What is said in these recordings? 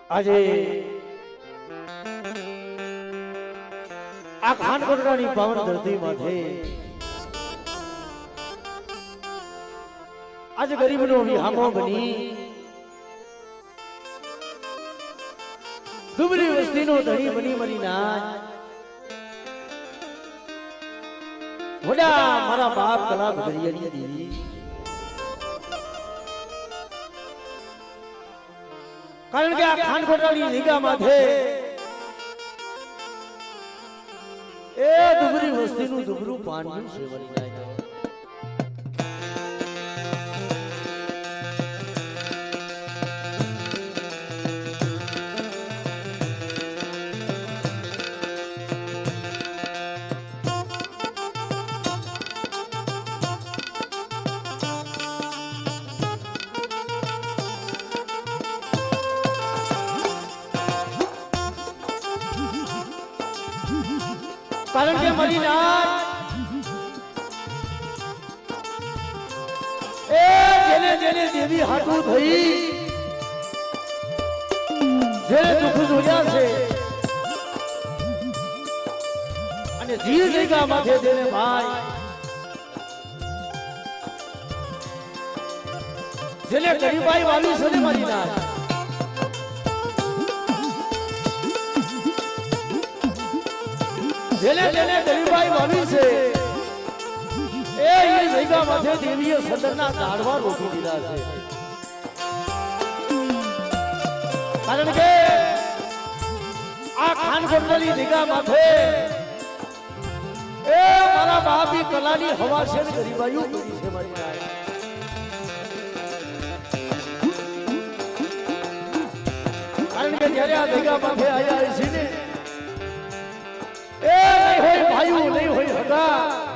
આજે આ ખાનકોટડાની પાવન ધરતીમાંથી આજે ગરીબનો વિહામો બની દુબળી વસ્તીનો ધણી બની મરી નાચ વડા મારા બાપ કલા ભગરિયાની દેવી કારણ કે આ ખાનકોટડાની જગ્યામાં છે એ દુબળી વસ્તીનું દુબળું પાણી છે મરી નાચ કારણ કે મરી નાચ એ જેને જેને દેવી હાટું થઈ જેને દુઃખ જોયા છે અને જીવ જગ્યા માથે જેને ભાઈ જેને ગરીબાઈ વાલી છે ને મરી નાચ જેને જેને ગરીબાઈ વાવી છે એ જગ્યા માથે દેવીએ સદરના ઝાડવા રોકી દીધા છે કારણ કે આ ખાનકોટની જગ્યા માથે એ મારા બાપી કલાની હવા છે ને ગરીબાઈઓ કરી છે મારી કારણ કે જ્યારે આ જગ્યા માથે આવ્યા છે ને એ નહીં હોય ભાઈઓ નહીં હોય હતા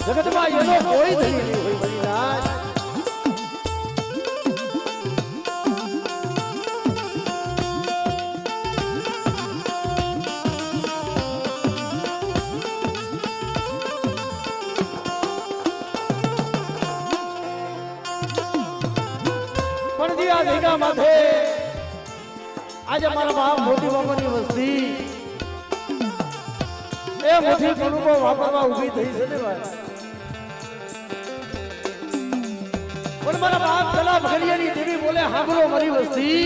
જગતમાં એનો કોઈ ધણી નહીં હોય મરી નાચ પણ જે આ જગ્યા માથે આજે મારા બાપ મોટી બાપાની વસ્તી એ મોટી કણુકો વાપરવા ઊભી થઈ છે ને ભાઈ પણ મારા બાપ કલા ભગરિયાની દેવી બોલે હાંભળો મારી વસ્તી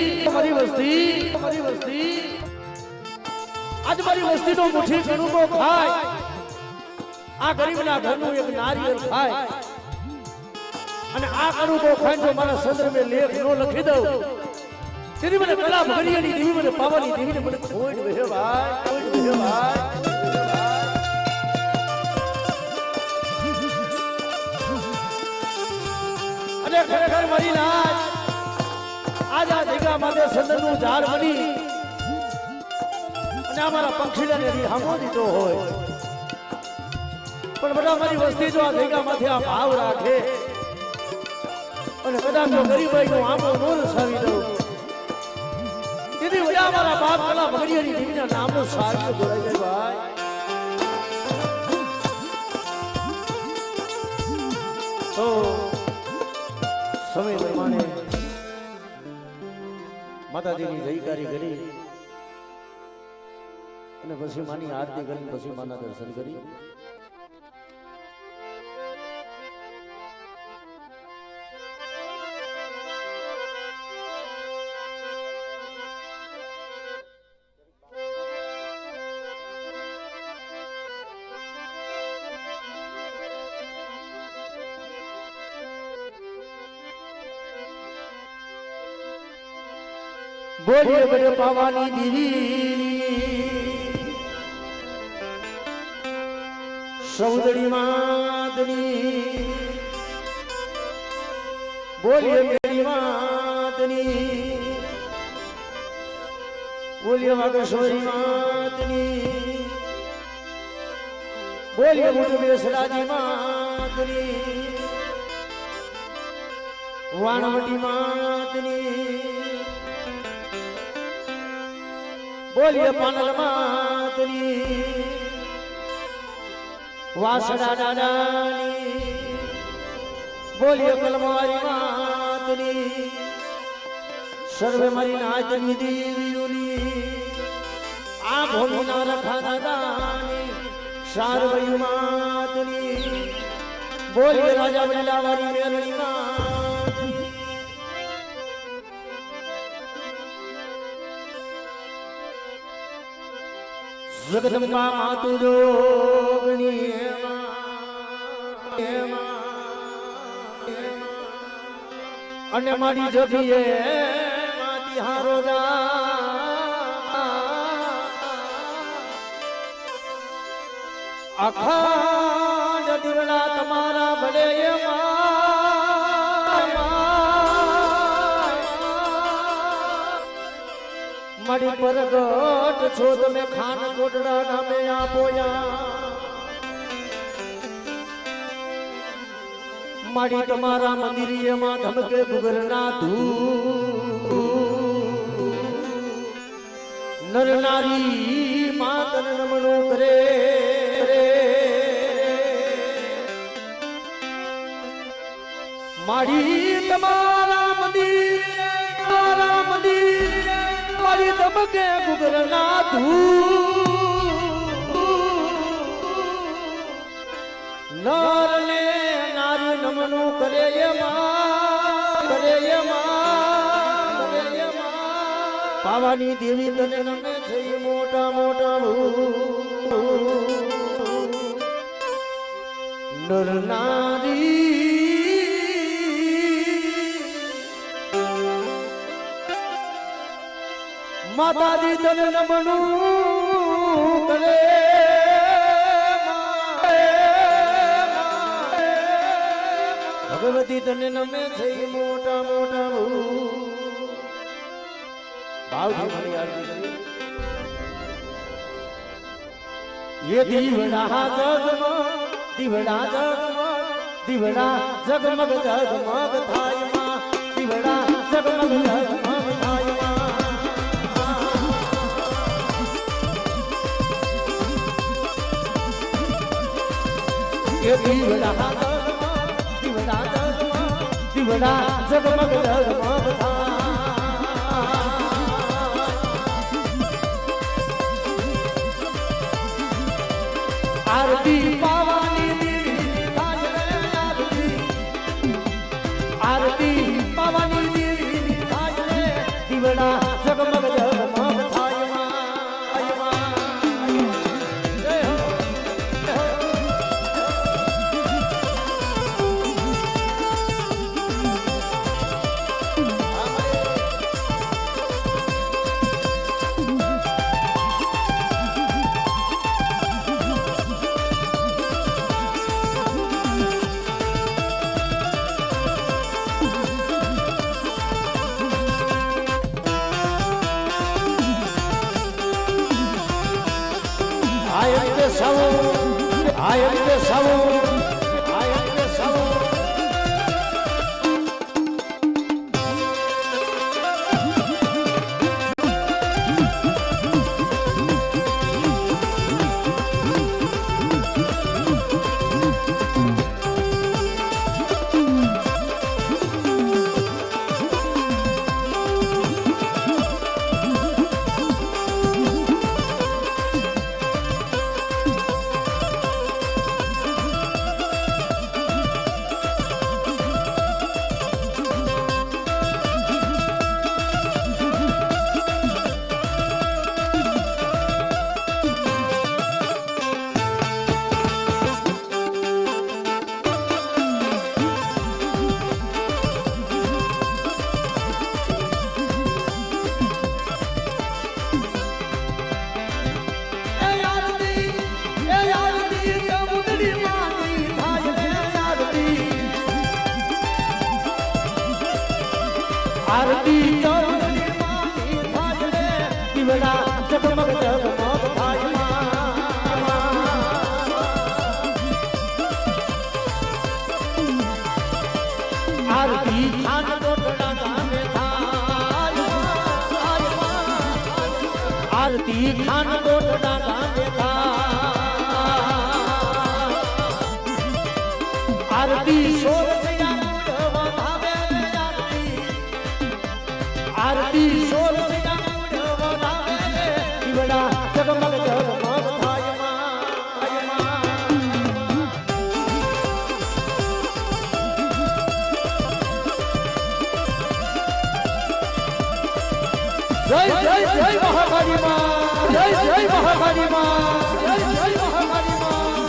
આજ મારી વસ્તીનો મોટી કણુકો ખાય આ ગરીબના ઘરનું એક નારિયેળ ખાય અને આ કણુકો ખાઈને જો મારા સંદર્ભે લેખ નો લખી દઉં તેની મને કલા ભગરિયાની દેવી મને પાવાની દેવીને મને ખોટ વહે ભાઈ અને ખરેખર મારી નાચ આજ આ જગ્યા માટે સંદનનું ઝાડ બની અને અમારા પંખીડાને હામો દીધો હોય પણ બધા મારી વસ્તી જો આ જગ્યા માંથી આ ભાવ રાખે અને કદાચ જો ગરીબાઈનો આંબો નો રસાવી દઉં દીદી મારા બાપ કલા ભગરિયાની દેવીના નામનો સારી જોડાઈ જાય ભાઈ તો સમય પ્રમાણે માતાજીની જયકારી કરી અને પછી માની આરતી કરી પછી માના દર્શન કરી બોલીએ બડે પાવાની દીવી સૌદડી માતની બોલીએ મેરી માતની બોલીએ વાગેશ્વરી માતની બોલીએ મુડ બેસરાજી માતની વાણવટી માતની બોલીએ પાનલ માત માતની વાસડા દાદાની બોલીએ કલમારી માતની સર્વે મારી નાચની દેવીઓની આ ભોલીના રખા દાદાની સારવયુ માતની બોલીએ રાજા બલિલાવારી મેલણી માતની જગદંબા માતુ જોગણી અને મારી જગીએ માતી હારો અખંડ દિવડા તમારા ભલે મારી પરગટ છો તમે ખાન કોટડા નામે આપોયા મારી તમારા મંદિરીમાં ધમકે ગુગરના ધૂ નર નારી માતન નમણું કરે મારી તમારા મંદિર મારી ધમકે ગુગરના ધૂ નર ને નારી નમનું કરે પાવાની દેવી તને નમે છે મોટા મોટા નર નારી માતાજી તને નમનું કરે ભગવતી તને નમે છે મોટા મોટા ભાવથી મને આરતી કરી એ દીવડા જગમગ જગમગ થાય માં દીવડા જગમગ જગમગ થાય માં એ દીવડા જગમગ જગમગ આરતી પાવાની દેવી થાય આરતી પાવાની દેવી થાય દીવડા જગમગ જગમગ થાય I am the soul. આરતી ચૌધરી માની થાય રે દીવડા જગમગ જગમગ થાય આરતી ખાન કોટડા ગામે થાય આરતી ખાન કોટડા ગામે આરતી સોર આરતી સોર દીવડા જગમગ જગમગ થાય જય જય જય મહાકાળી માં જય જય મહાકાળી માં જય જય મહાકાળી માં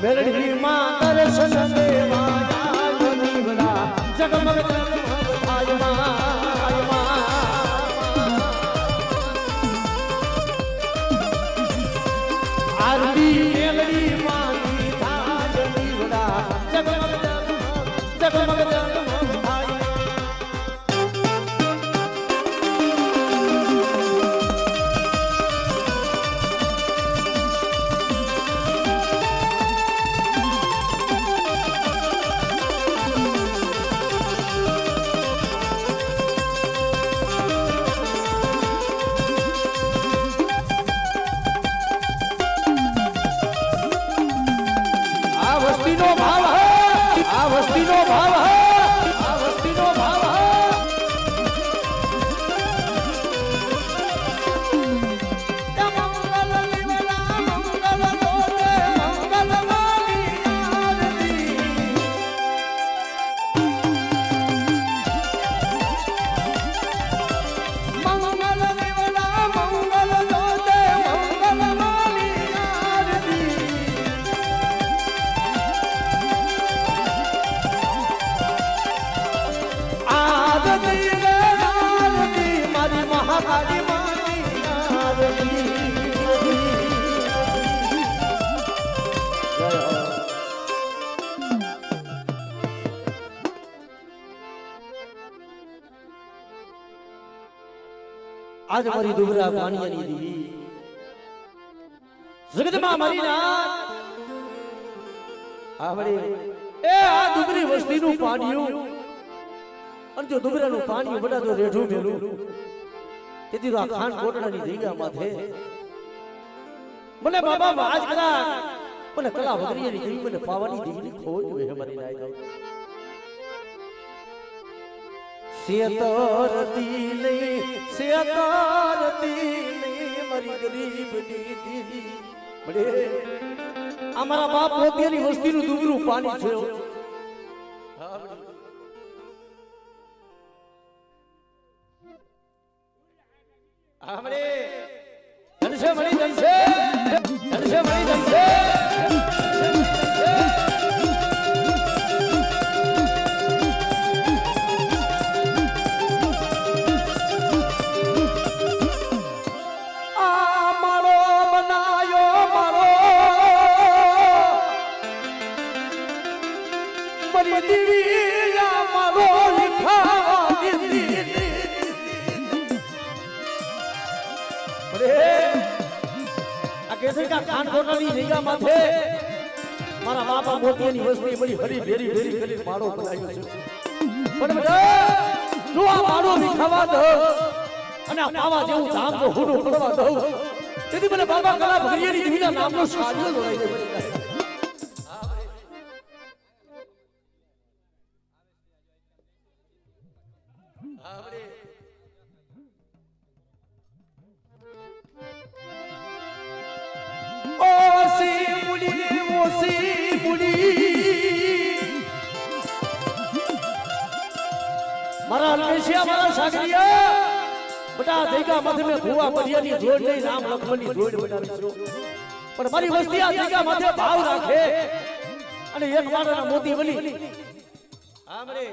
મેલડી માં દર્શન દેવા નીવડા જગમગ જગમગ થાય આરતી મેલડી માં થાય નીવડા જગમગ જગમગ જગમગ થાય આજ મારી દુબરા પાણીયાની દીવી જગતમાં મારી નાથ આવડે એ આ દુબરી વસ્તીનું પાણીયું અને જો દુબરાનું પાણીયું બડા તો રેઠું મેલું તેથી તો આ ખાન કોટડાની જગ્યા માથે મને બાબા આજ કલા મને કલા વગરિયાની દેવી મને પાવાની દેવીની ખોજ હોય મારી નાથ સેતરતી મારી ગરીબની દીદી બડે અમારા બાપ મોતિયાની વસ્તીનું દુબરું પાણી છે આમડે ધનસે મળી ધનસે મળી ધનસે ખાન કોટડાની જગ્યા માથે મારા બાપા મોતિયાની વસ્તી બધી હરી ભેરી કરી માળો બનાવ્યો છે પણ જો આ માળો વિખાવા દો અને આ પાવા જેવું ધામ જો હુડું પડવા દો તેથી મને બાબા કલા ભગરિયાની દેવીના નામનો સાડિયો જોડાઈ જાય મુડી મોસી મુડી મારા અલકેશિયા મારા સાગરિયા બટા દેગા માથે મે ભુવા પડિયાની જોડ લઈ રામ લક્ષ્મણની જોડ બનાવીશું પણ મારી વસ્તી આ દેગા માથે ભાવ રાખે અને એક માળાના મોતી બની આમરે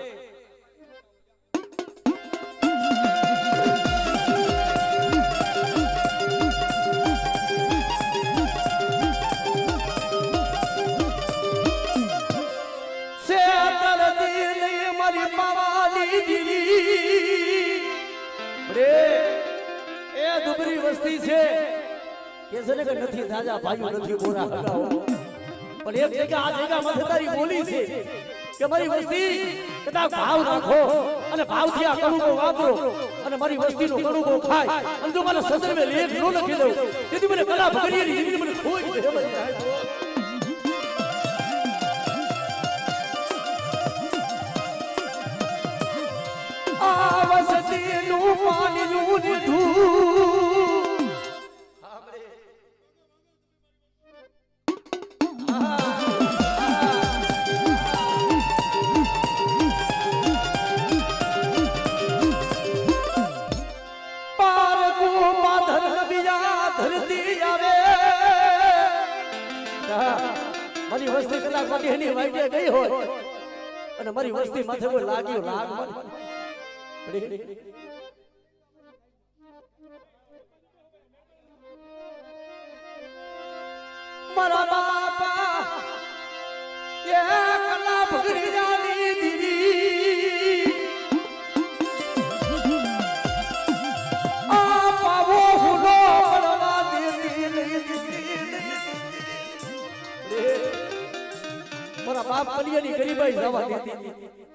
દુબરી વસ્તી છે કે છે ને કે નથી રાજા ભાઈઓ નથી બોરા હગાઓ પણ એક જગ્યા આ જગ્યા માં તારી બોલી છે કે મારી વસ્તી કદાચ ભાવ રાખો અને ભાવથી આ કણુકો વાપરો અને મારી વસ્તીનો કણુકો ખાય અને જો મને સંદર્ભે લેખ ન લખી દઉં તેથી મને કલા ભગરીની જિંદગી મને ખોઈ આ વસ્તીનું પાણીનું નીઠું મારી વસ્તી કલાક માટે એની વાઈડે ગઈ હોય અને મારી વસ્તી માથે કોઈ લાગ્યો રાગ મારા બાપા એ કલા ભગરી જાની દીદી આ પાવો હુલો પડવા મારા બાપ કલિયાની ગરીબાઈ જવા દેતી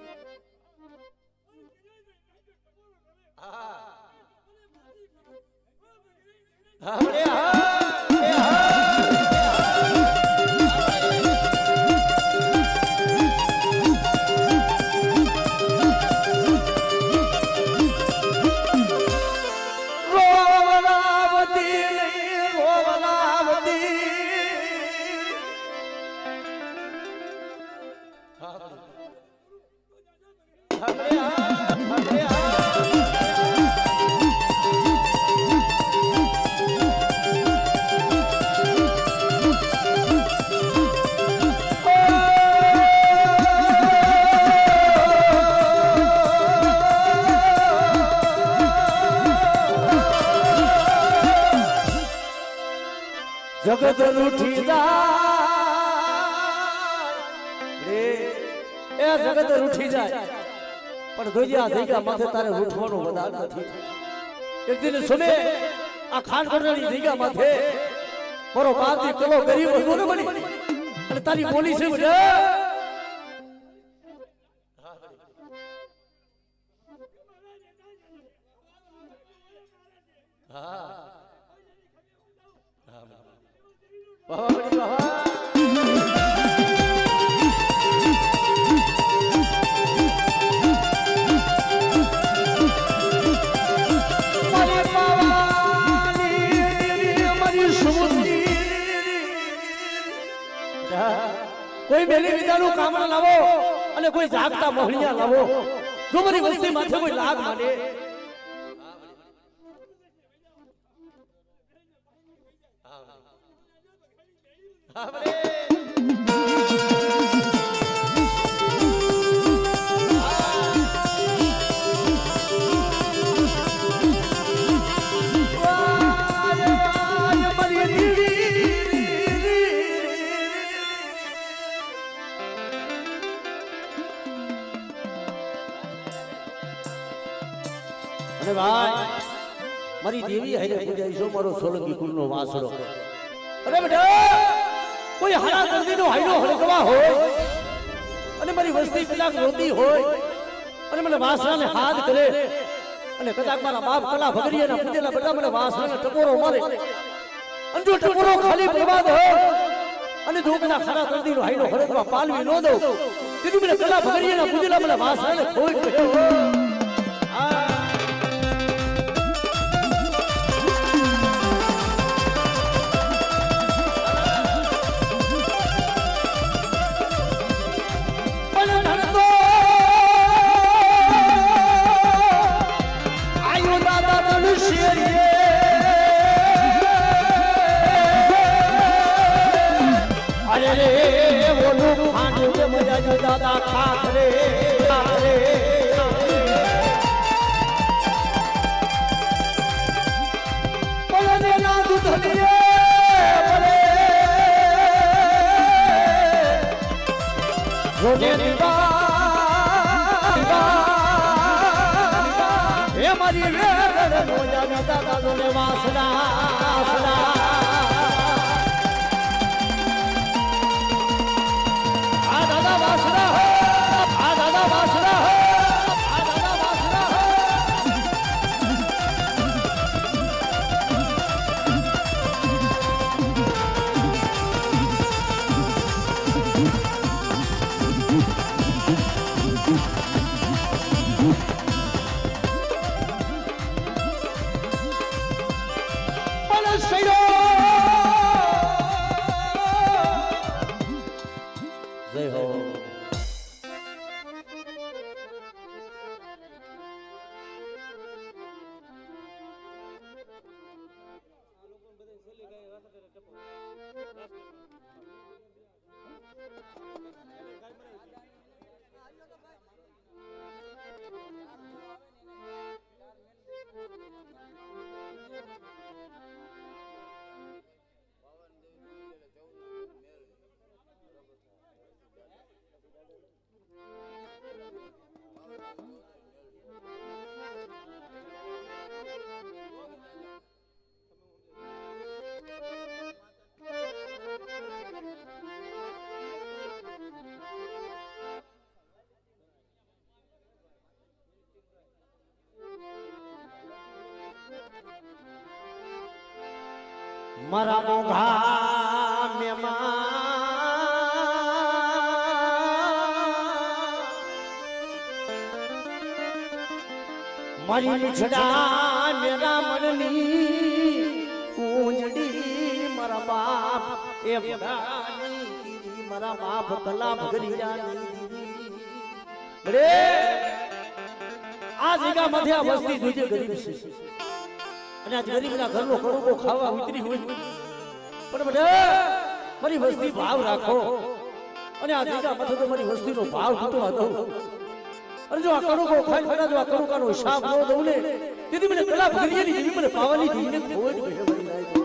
જગત રૂઠી જાય એ જગત રૂઠી જાય પણ જોજ્યા જગ્યા માથે તારે રૂઠવાનું વધાર નથી એક દિન સુને આ ખાનગઢની જગ્યા માથે મારો બાપજી કલો ગરીબ હતો ને બની અને તારી બોલી છે મને હા વાહ બડી વાહ કોઈ મેલી વિદાનું કામણ લાવો અને કોઈ જાગતા મોહણિયા લાવો જો મારી વસ્તી માથે કોઈ લાગ માને અને ભાઈ મારી દેવી હારે પૂજાઈશો મારો સોલંકી કુળનો વાસડો અરે બેટા કોઈ હારા દર્દીનો હાઈડો હળગવા હોય અને મારી વસ્તી કદાચ રોતી હોય અને મને વાસણાને હાથ કરે અને કદાચ મારા બાપ કલા ભગરીયાના પૂજેલા બધા મને વાસણાને ટકોરો મારે અને જો ટકોરો ખાલી બરબાદ હોય અને જો કદાચ હારા દર્દીનો હાઈડો હળગવા પાલવી ન દઉં તેથી મને કલા ભગરીયાના પૂજેલા મને વાસણાને ખોઈ ગયો અરે રે ઓલું ખાંડું કે મજા જો દાદા ખાખરે ખાખરે બોલે ના દૂધલીએ બોલે જોને દીવા હે મારી વેર મોજા દાદા જોને વાસના વાસના મારા મોઘા મેમાં મારી નીચડા મેરા મનની કુંજડી મારા બાપ એ ભગાની દીદી મારા બાપ કલા ભગરિયાની દીદી રે આ જગ્યા માંથી આ વસ્તી જોજે ગરીબ છે અને આ ગરીબના ઘરનો કડુકો ખાવા ઉતરી હોય પણ બધા મારી વસ્તી ભાવ રાખો અને આ જગ્યા માંથી તો મારી વસ્તીનો ભાવ તૂટવા દઉં અને જો આ કડુકો ખાઈ ફરા જો આ કડુકાનો હિસાબ ન દઉં ને તેથી મને કલા ભગરિયાની જેવી મને પાવાની જીવને ખોટ બેઠે મળી જાય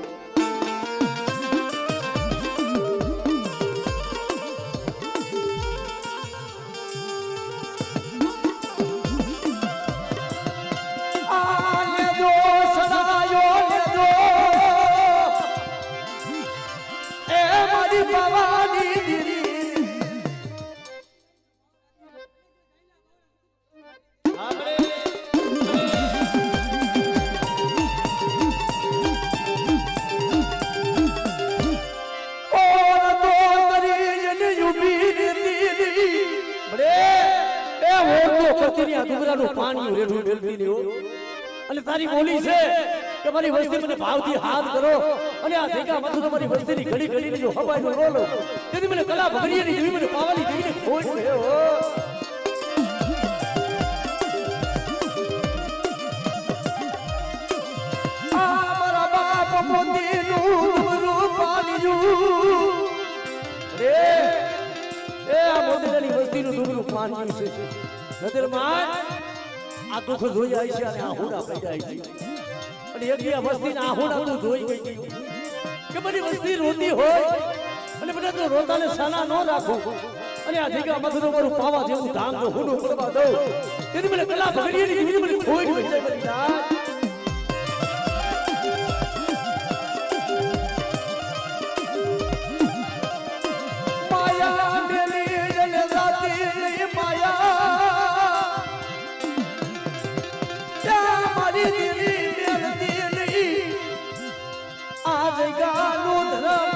પાણી રેડું મેલતી નહીં અને તારી બોલી છે કે મારી વસ્તી મને ભાવથી હાથ કરો અને આ જગ્યા માં તો મારી વસ્તીની ઘડી ઘડી જો હવાઈનો રોલો તેથી મને કલા ભગરિયાની જેવી મને પાવાની જેવી ખોટ છે આ મારા બાપ મોતીનું રૂપાલિયું રે એ આ મોતીની વસ્તીનું દુબળું પાણી છે નદરમાન આ દુઃખ જોઈ આવી છે અને આહુડા પડી જાય છે અને એક દી આ વસ્તીને આહુડા તું જોઈ ગઈ કે બધી વસ્તી રોતી હોય અને બધા તો રોતાને સાના ન રાખો અને આ જગ્યા મથું મારું પાવા જેવું ધામ જો હુનું કરવા દઉં તેથી મને કલા ભગરિયાની જેવી મને ખોઈ ગઈ છે બધી રાત માયા મેલી જને જાતી નહીં માયા ત્યાં મારી દીદી મેલતી નહીં આ જગ્યાનું ધર્મ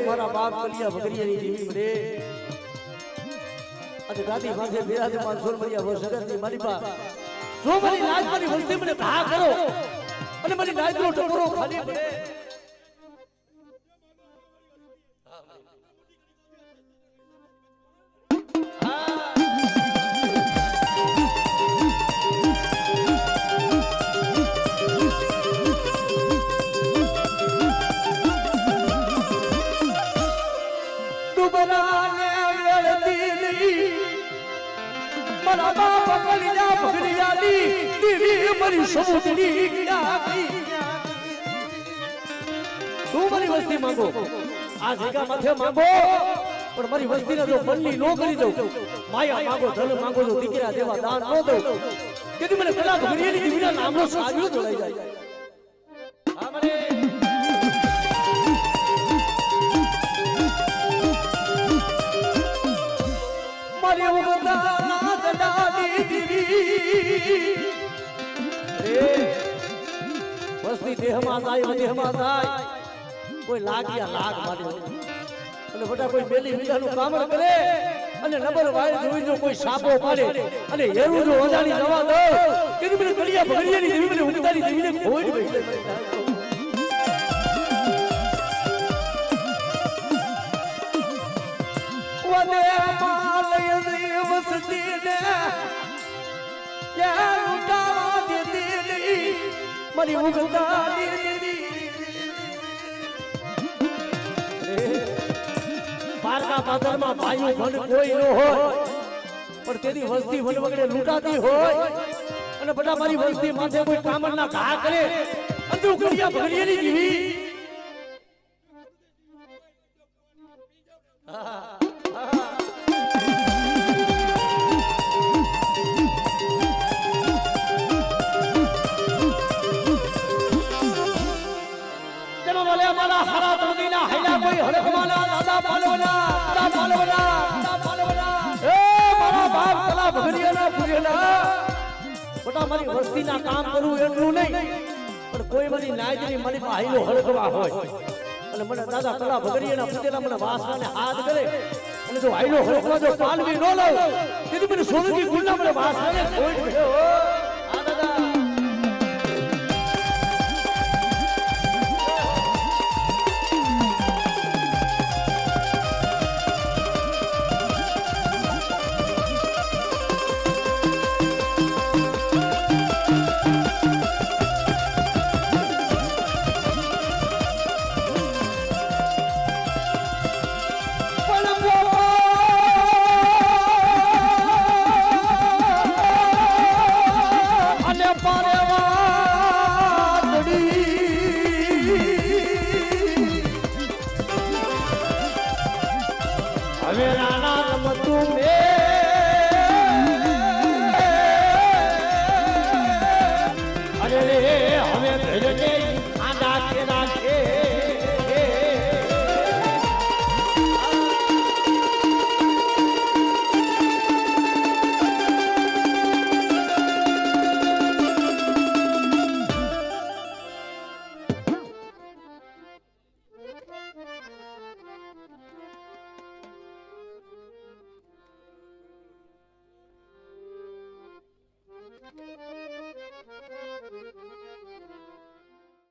મારા બાપ કલિયા ભગરિયાની જેવી મને અને ગાદી માથે બિરાજમાન સોરમરિયા વસગરની મારી બા જો મારી લાજ મારી વસ્તી મને ઘા કરો અને મારી લાજનો ટકોરો ખાલી પડે મારી સમુદ્રી તું મારી વસ્તી માંગો આ જગ્યા માથે માંગો પણ મારી વસ્તીને જો બનની નો કરી દઉં માયા માંગો ધન માંગો જો દીકરા દેવા દાન નો દઉં તેથી મને કલા ભગરીની દીકરા નામનો સાજ્યો જોડાઈ જાય હા મને મારી ઉગતા નાચડાની દીવી વસ્તી દેહમાં જાય દેહમાં જાય કોઈ લાગ્યા લાગ મારી અને બધા કોઈ બેલી વિધાનું કામ કરે અને નબર વાય જોઈ જો કોઈ સાપો પાડે અને હેરું જો ઓજાની જવા દો કે મને કડિયા ભગરિયાની દેવી મને ઉગતાની દેવીને ખોઈ બેઠી વદે માલય વસતી ને યા ઉતા દેતી મારી ઉગતાની પારકા પાદરમાં ભાઈઓ ભણ કોઈ ન હોય પણ તેની વસ્તી વનવગડે લૂંટાતી હોય અને બધા મારી વસ્તી માથે કોઈ કામરના ઘા કરે અંધુ કડિયા ભગરિયાની દીવી મારા હરા તોદીના હૈલા કોઈ હરકમાના દાદા પાલવના એ મારા બાપ કલા ભગરિયાના પૂજેલા બટા મારી વસ્તીના કામ કરું એટલું નહીં પણ કોઈ મારી નાયજની મારી પાહીનો હળકવા હોય અને મને દાદા કલા ભગરિયાના પૂજેલા મને વાસનાને હાથ કરે અને જો હાઈલો હળકવા જો પાલવી ન લઉં તેથી મને સોનકી ગુણના મને વાસનાને કોઈ